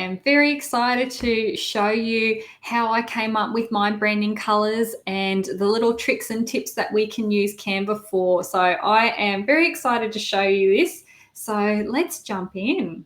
am very excited to show you how I came up with my branding colors and the little tricks and tips that we can use Canva for. So I am very excited to show you this. So let's jump in.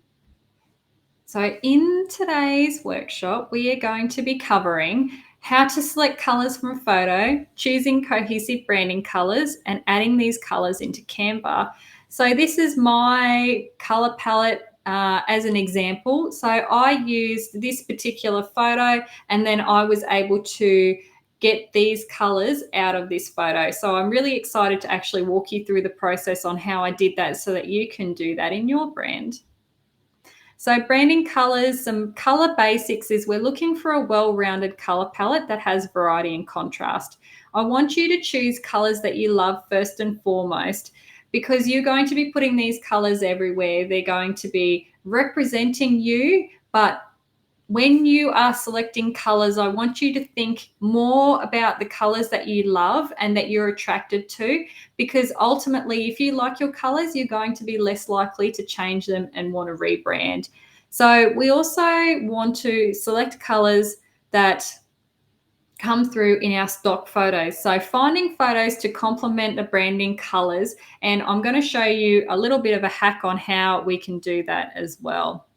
So in today's workshop, we are going to be covering how to select colors from a photo, choosing cohesive branding colors, and adding these colors into Canva. So this is my color palette as an example. So I used this particular photo and then I was able to get these colors out of this photo. So I'm really excited to actually walk you through the process on how I did that so that you can do that in your brand. So branding colors, some color basics is we're looking for a well-rounded color palette that has variety and contrast. I want you to choose colors that you love first and foremost, because you're going to be putting these colors everywhere. They're going to be representing you, but when you are selecting colors, I want you to think more about the colors that you love and that you're attracted to, because ultimately, if you like your colors, you're going to be less likely to change them and want to rebrand. So we also want to select colors that come through in our stock photos. So finding photos to complement the branding colors, and I'm going to show you a little bit of a hack on how we can do that as well.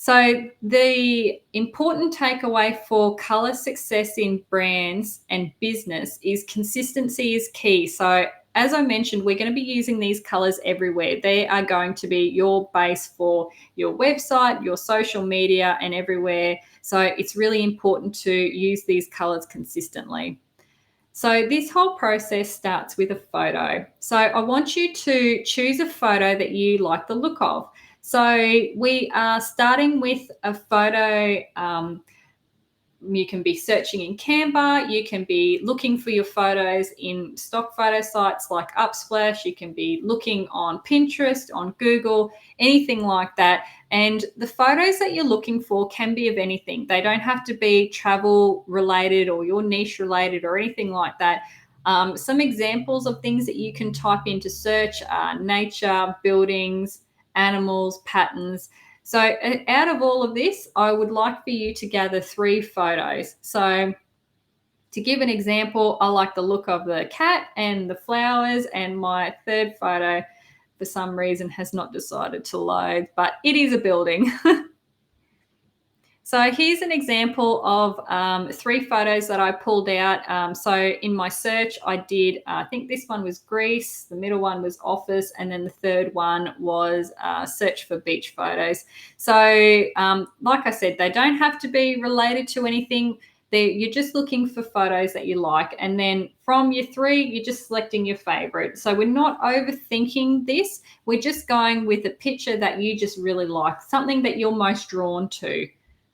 So the important takeaway for color success in brands and business is consistency is key. So as I mentioned, we're going to be using these colors everywhere. They are going to be your base for your website, your social media, and everywhere. So it's really important to use these colors consistently. So this whole process starts with a photo. So I want you to choose a photo that you like the look of. So we are starting with a photo. You can be searching in Canva. You can be looking for your photos in stock photo sites like Upsplash. You can be looking on Pinterest, on Google, anything like that. And the photos that you're looking for can be of anything. They don't have to be travel related or your niche related or anything like that. Some examples of things that you can type into search are nature, buildings, animals, patterns. So out of all of this, I would like for you to gather 3 photos. So to give an example, I like the look of the cat and the flowers, and my third photo for some reason has not decided to load, but it is a building. So here's an example of 3 photos that I pulled out. So in my search, I did, I think this one was Greece, the middle one was office, and then the third one was search for beach photos. So like I said, they don't have to be related to anything. You're just looking for photos that you like. And then from your 3, you're just selecting your favorite. So we're not overthinking this. We're just going with a picture that you just really like, something that you're most drawn to.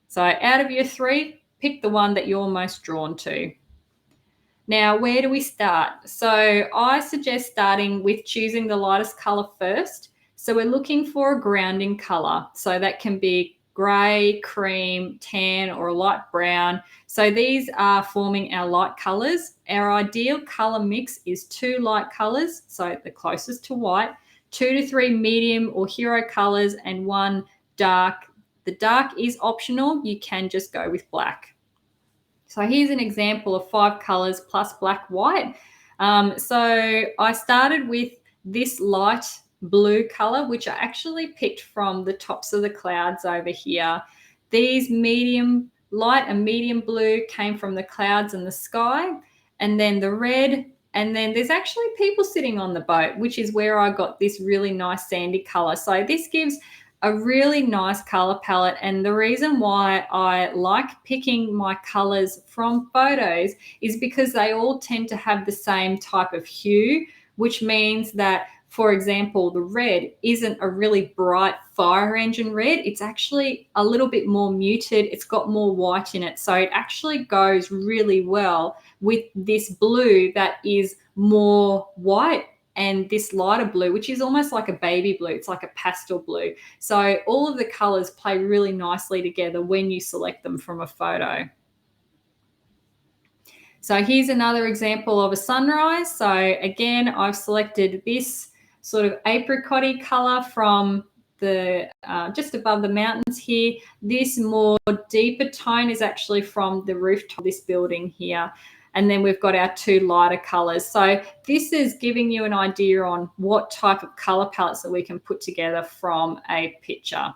So out of your 3, pick the one that you're most drawn to. Now, where do we start? So I suggest starting with choosing the lightest color first. So we're looking for a grounding color. So that can be gray, cream, tan, or a light brown. So these are forming our light colors. Our ideal color mix is 2 light colors, so the closest to white, 2 to 3 medium or hero colors, and 1 dark. The dark is optional. You can just go with black. So here's an example of 5 colors plus black, white. So I started with this light blue color, which I actually picked from the tops of the clouds over here. These medium light and medium blue came from the clouds and the sky. And then the red, and then there's actually people sitting on the boat, which is where I got this really nice sandy color. So this gives a really nice color palette, and the reason why I like picking my colors from photos is because they all tend to have the same type of hue, which means that, for example, the red isn't a really bright fire engine red. It's actually a little bit more muted. It's got more white in it, so it actually goes really well with this blue that is more white and this lighter blue, which is almost like a baby blue. It's like a pastel blue. So all of the colors play really nicely together when you select them from a photo. So here's another example of a sunrise. So again, I've selected this sort of apricot-y color from the just above the mountains here. This more deeper tone is actually from the rooftop of this building here. And then we've got our two lighter colors. So this is giving you an idea on what type of color palettes that we can put together from a picture.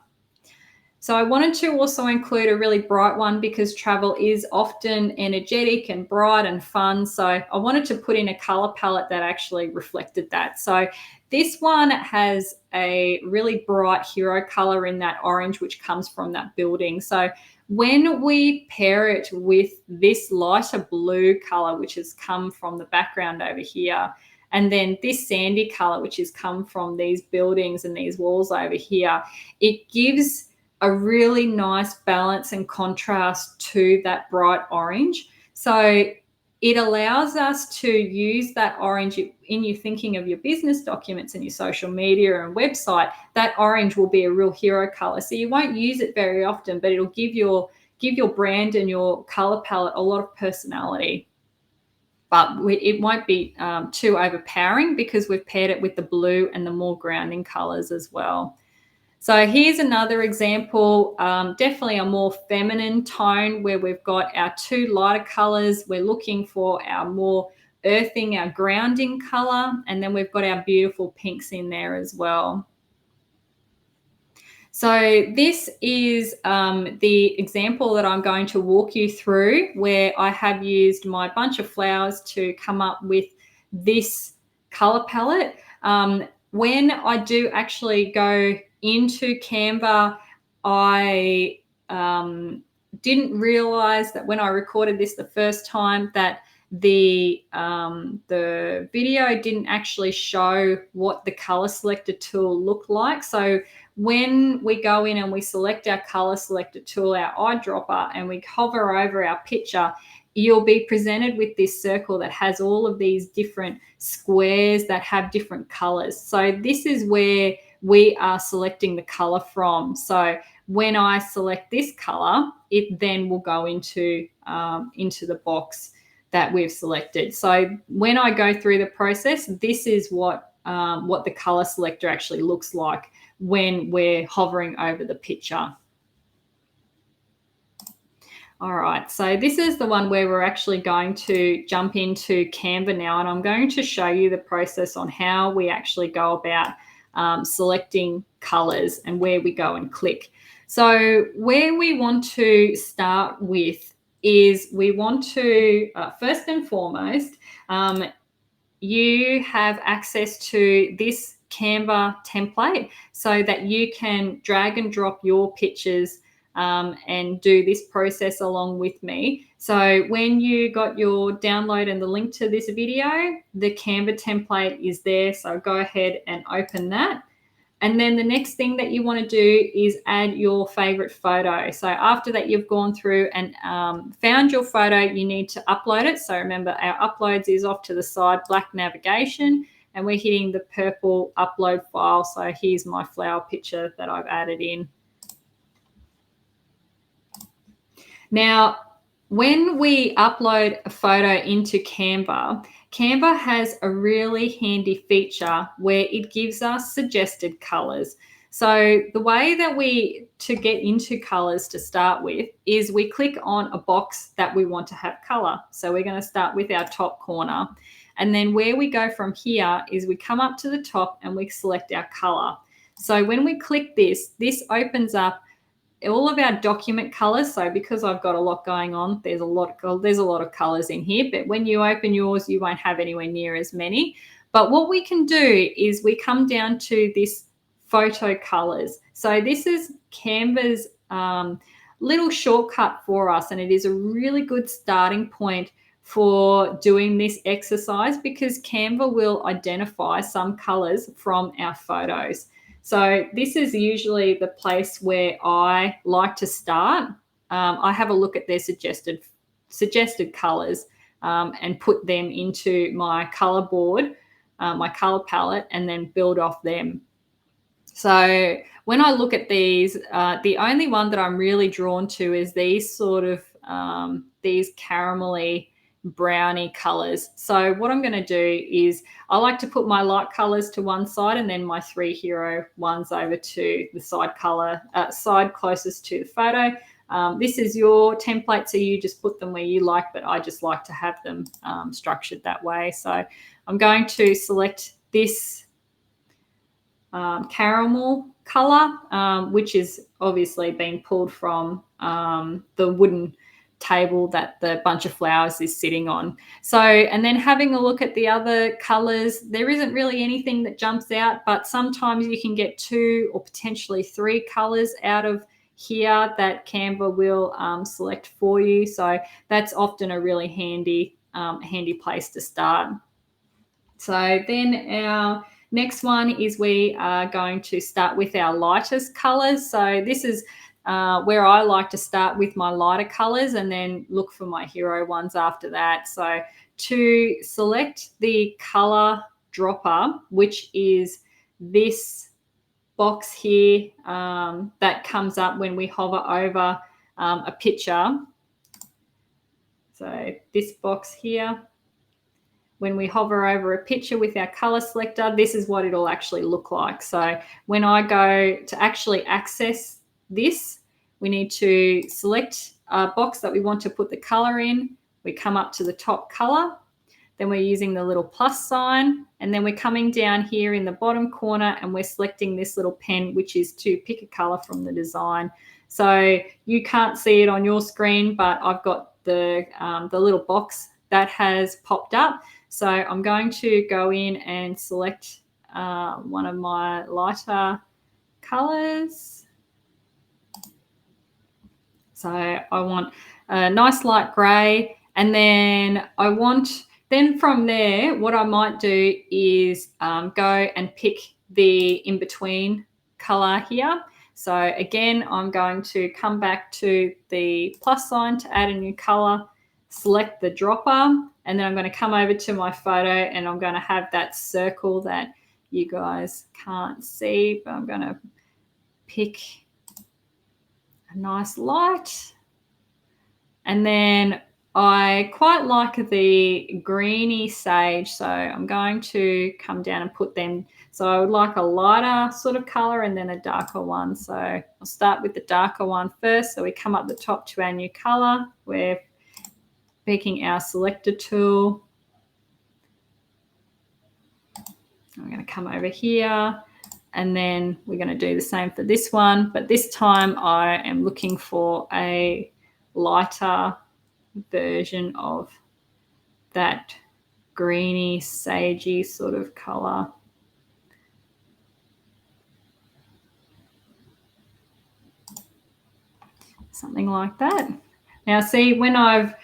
So I wanted to also include a really bright one because travel is often energetic and bright and fun. So I wanted to put in a color palette that actually reflected that. So this one has a really bright hero color in that orange, which comes from that building. So when we pair it with this lighter blue color, which has come from the background over here, and then this sandy color, which has come from these buildings and these walls over here, it gives a really nice balance and contrast to that bright orange. So it allows us to use that orange in your thinking of your business documents and your social media and website. That orange will be a real hero color. So you won't use it very often, but it'll give your brand and your color palette a lot of personality. But it won't be too overpowering because we've paired it with the blue and the more grounding colors as well. So here's another example, definitely a more feminine tone where we've got our two lighter colors. We're looking for our more earthing, our grounding color, and then we've got our beautiful pinks in there as well. So this is the example that I'm going to walk you through where I have used my bunch of flowers to come up with this color palette. When I do actually go into Canva, I didn't realize that when I recorded this the first time that the video didn't actually show what the color selector tool looked like. So when we go in and we select our color selector tool, our eyedropper, and we hover over our picture, you'll be presented with this circle that has all of these different squares that have different colors. So this is where we are selecting the color from. So when I select this color, it then will go into the box that we've selected. So when I go through the process, this is what the color selector actually looks like when we're hovering over the picture. All right, so this is the one where we're actually going to jump into Canva now, and I'm going to show you the process on how we actually go about selecting colors and where we go and click. So where we want to start with is we want to, first and foremost, you have access to this Canva template so that you can drag and drop your pictures and do this process along with me. So when you got your download and the link to this video, the Canva template is there. So go ahead and open that. And then the next thing that you want to do is add your favorite photo. So after that, you've gone through and found your photo, you need to upload it. So remember, our uploads is off to the side, black navigation, and we're hitting the purple upload file. So here's my flower picture that I've added in. Now, when we upload a photo into Canva, Canva has a really handy feature where it gives us suggested colors. So the way that to get into colors to start with is we click on a box that we want to have color. So we're going to start with our top corner. And then where we go from here is we come up to the top and we select our color. So when we click this opens up all of our document colors. So because I've got a lot going on, there's a lot of colors in here, but when you open yours, you won't have anywhere near as many. But what we can do is we come down to this photo colors. So this is Canva's little shortcut for us, and it is a really good starting point for doing this exercise because Canva will identify some colors from our photos. So this is usually the place where I like to start. I have a look at their suggested colors and put them into my color board, my color palette, and then build off them. So when I look at these, the only one that I'm really drawn to is these sort of these caramelly brownie colors. So what I'm going to do is I like to put my light colors to one side and then my 3 hero ones over to the side color, side closest to the photo. This is your template, so you just put them where you like, but I just like to have them structured that way. So I'm going to select this caramel color, which is obviously being pulled from the wooden table that the bunch of flowers is sitting on. So, and then having a look at the other colors, there isn't really anything that jumps out, but sometimes you can get 2 or potentially 3 colors out of here that Canva will select for you. So that's often a really handy place to start. So then our next one is we are going to start with our lightest colors. So this is where I like to start with my lighter colors and then look for my hero ones after that. So to select the color dropper, which is this box here that comes up when we hover over a picture. So this box here, when we hover over a picture with our color selector, this is what it'll actually look like. So when I go to actually access this, we need to select a box that we want to put the color in. We come up to the top color, then we're using the little plus sign, and then we're coming down here in the bottom corner and we're selecting this little pen, which is to pick a color from the design. So you can't see it on your screen, but I've got the little box that has popped up. So I'm going to go in and select one of my lighter colors. So I want a nice light gray, and then then from there, what I might do is go and pick the in-between color here. So again, I'm going to come back to the plus sign to add a new color, select the dropper, and then I'm going to come over to my photo and I'm going to have that circle that you guys can't see, but I'm going to pick a nice light. And then I quite like the greeny sage, so I'm going to come down and put them. So I would like a lighter sort of color and then a darker one. So I'll start with the darker one first. So we come up the top to our new color. We're picking our selector tool. I'm going to come over here and then we're going to do the same for this one. But this time I am looking for a lighter version of that greeny, sagey sort of color. Something like that. Now see, when I've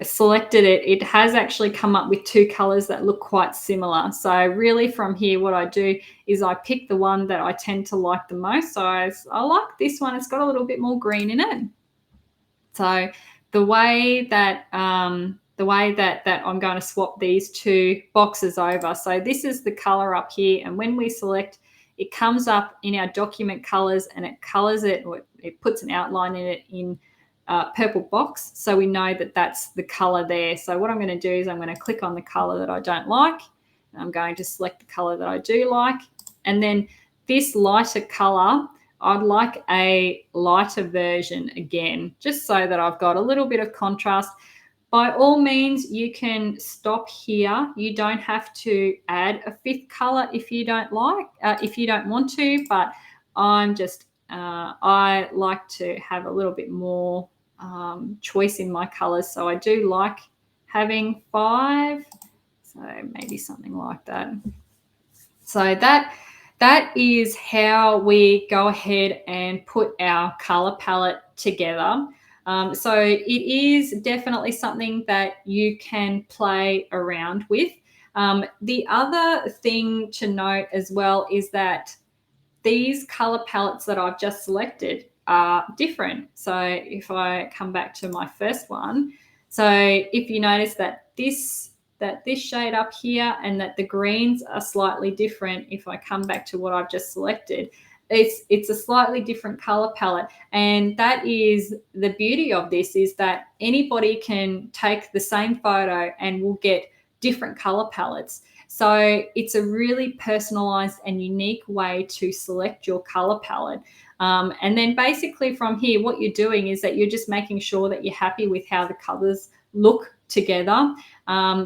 selected it, it has actually come up with 2 colors that look quite similar. So really from here, what I do is I pick the one that I tend to like the most. So I like this one. It's got a little bit more green in it. So the way that I'm going to swap these 2 boxes over. So this is the color up here, and when we select, it comes up in our document colors and it colors it, or it puts an outline in it in purple box, so we know that that's the color there. So what I'm going to do is I'm going to click on the color that I don't like, and I'm going to select the color that I do like, and then this lighter color, I'd like a lighter version again, just so that I've got a little bit of contrast. By all means, you can stop here. You don't have to add a 5th color if you don't like, if you don't want to, but I'm just, I like to have a little bit more choice in my colors. So I do like having 5, so maybe something like that. So that is how we go ahead and put our color palette together. So it is definitely something that you can play around with. The other thing to note as well is that these color palettes that I've just selected are different. So if I come back to my first one, so if you notice that this shade up here and that the greens are slightly different, if I come back to what I've just selected, it's a slightly different color palette. And that is the beauty of this, is that anybody can take the same photo and will get different color palettes. So it's a really personalized and unique way to select your color palette. And then basically from here, what you're doing is that you're just making sure that you're happy with how the colors look together.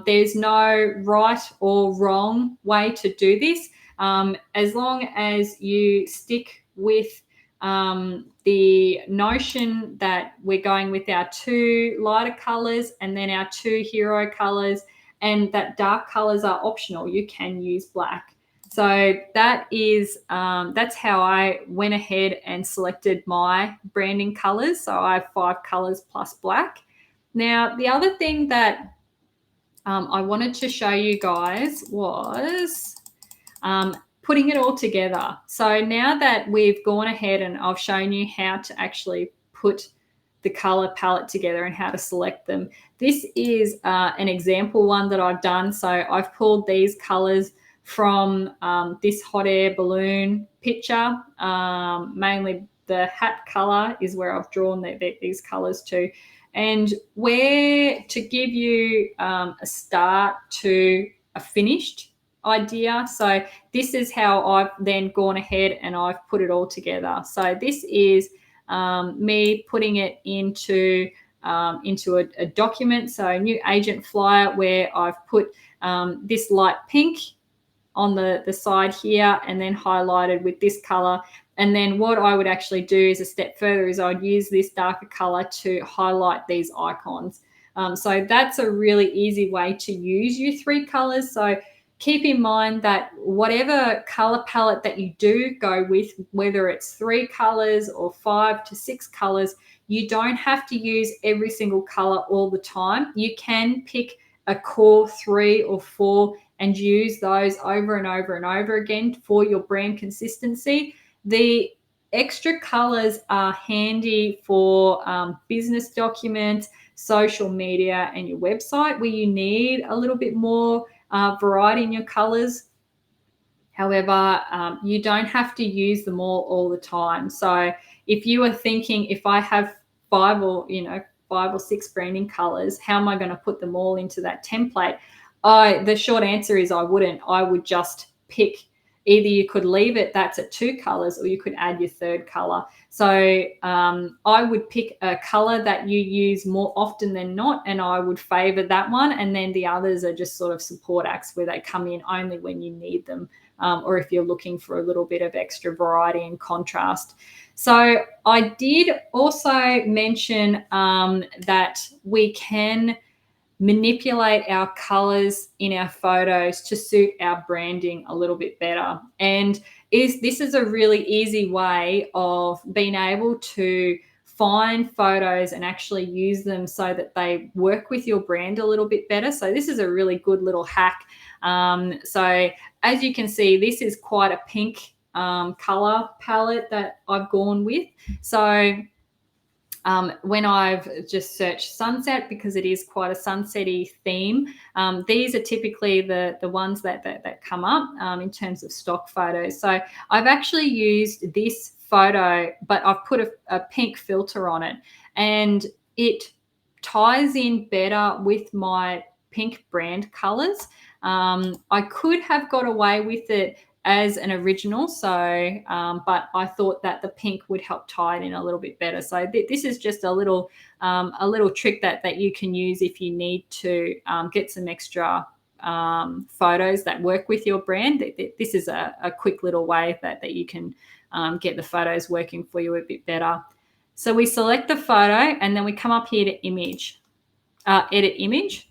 There's no right or wrong way to do this. As long as you stick with the notion that we're going with our 2 lighter colors and then our 2 hero colors, and that dark colors are optional. You can use black. So that is that's how I went ahead and selected my branding colors. So I have 5 colors plus black. Now, the other thing that I wanted to show you guys was putting it all together. So now that we've gone ahead and I've shown you how to actually put the color palette together and how to select them, this is an example one that I've done. So I've pulled these colors from this hot air balloon picture. Mainly the hat color is where I've drawn these colors to. And where to give you a start to a finished idea. So this is how I've then gone ahead and I've put it all together. So this is me putting it into a document. So a new agent flyer where I've put this light pink on the side here and then highlighted with this color. And then what I would actually do is a step further is I'd use this darker color to highlight these icons. So that's a really easy way to use your 3 colors. So keep in mind that whatever color palette that you do go with, whether it's 3 colors or 5 to 6 colors, you don't have to use every single color all the time. You can pick a core 3 or 4 and use those over and over and over again for your brand consistency. The extra colors are handy for business documents, social media, and your website, where you need a little bit more variety in your colors. However, you don't have to use them all the time. So if you are thinking, if I have 5 or 6 branding colors, how am I going to put them all into that template? The short answer is I wouldn't. I would just pick. Either you could leave it, that's at 2 colors, or you could add your 3rd color. So I would pick a color that you use more often than not, and I would favor that one. And then the others are just sort of support acts where they come in only when you need them, or if you're looking for a little bit of extra variety and contrast. So I did also mention that we can manipulate our colors in our photos to suit our branding a little bit better. And this is a really easy way of being able to find photos and actually use them so that they work with your brand a little bit better. So this is a really good little hack. So as you can see, this is quite a pink color palette that I've gone with. So when I've just searched sunset, because it is quite a sunsetty theme, these are typically the ones that come up in terms of stock photos. So I've actually used this photo, but I've put a pink filter on it, and it ties in better with my pink brand colors. I could have got away with it as an original, so but I thought that the pink would help tie it in a little bit better. So this is just a little trick that you can use if you need to get some extra photos that work with your brand. This is a quick little way that you can get the photos working for you a bit better. So we select the photo, and then we come up here to image, edit image,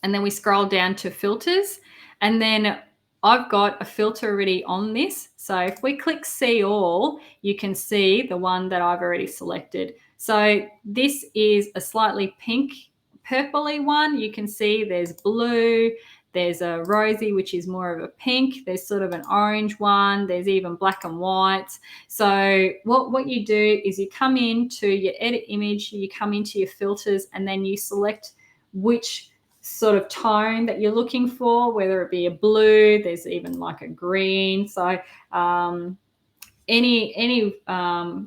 and then we scroll down to filters, and then I've got a filter already on this. So if we click see all, you can see the one that I've already selected. So this is a slightly pink purpley one. You can see there's blue, there's a rosy, which is more of a pink, there's sort of an orange one, there's even black and whites. So what you do is you come into your edit image, you come into your filters, and then you select which sort of tone that you're looking for, whether it be a blue, there's even like a green. So any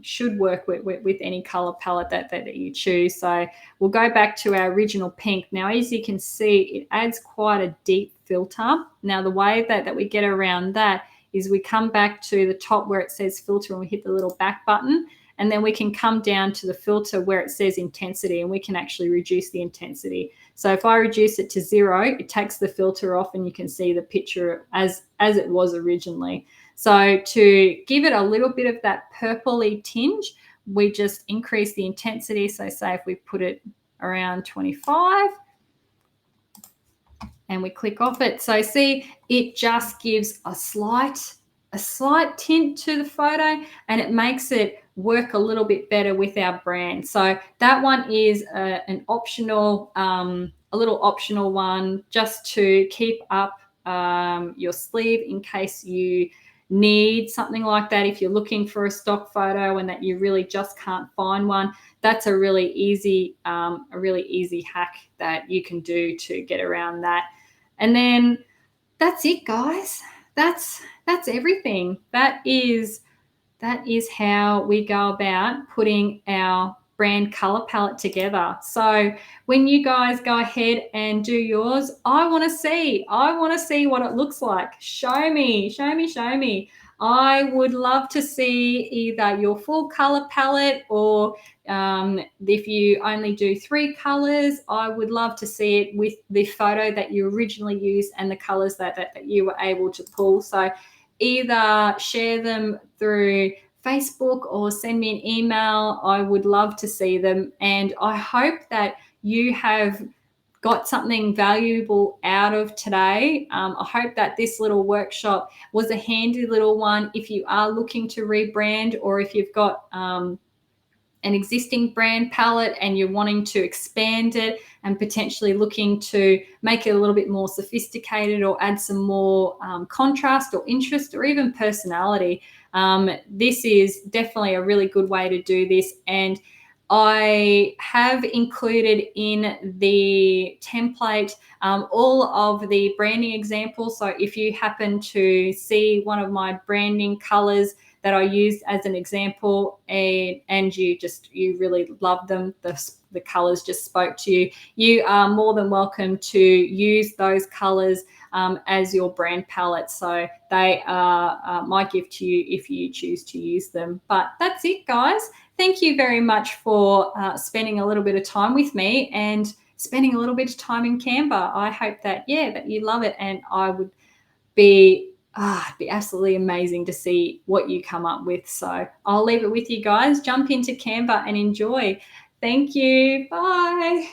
should work with any color palette that you choose. So we'll go back to our original pink. Now, as you can see, it adds quite a deep filter. Now, the way that we get around that is we come back to the top where it says filter and we hit the little back button, and then we can come down to the filter where it says intensity, and we can actually reduce the intensity. So if I reduce it to 0, it takes the filter off and you can see the picture as it was originally. So to give it a little bit of that purpley tinge, we just increase the intensity. So say if we put it around 25 and we click off it. So see, it just gives a slight tint to the photo, and it makes it work a little bit better with our brand. So that one is an optional, a little optional one, just to keep up your sleeve in case you need something like that. If you're looking for a stock photo and that you really just can't find one, that's a really easy hack that you can do to get around that. And then that's it, guys. That's everything. That is how we go about putting our brand color palette together. So when you guys go ahead and do yours, I want to see what it looks like. Show me. I would love to see either your full color palette, or if you only do 3 colors, I would love to see it with the photo that you originally used and the colors that you were able to pull. So either share them through Facebook or send me an email. I would love to see them. And I hope that you have got something valuable out of today. I hope that this little workshop was a handy little one if you are looking to rebrand, or if you've got an existing brand palette and you're wanting to expand it and potentially looking to make it a little bit more sophisticated or add some more contrast or interest or even personality. This is definitely a really good way to do this. And I have included in the template all of the branding examples. So if you happen to see one of my branding colors that I used as an example, and you really love them, the colors just spoke to you, you are more than welcome to use those colors as your brand palette. So they are my gift to you if you choose to use them. But that's it, guys. Thank you very much for spending a little bit of time with me and spending a little bit of time in Canva. I hope that you love it, and I would be it'd be absolutely amazing to see what you come up with. So I'll leave it with you guys. Jump into Canva and enjoy. Thank you. Bye.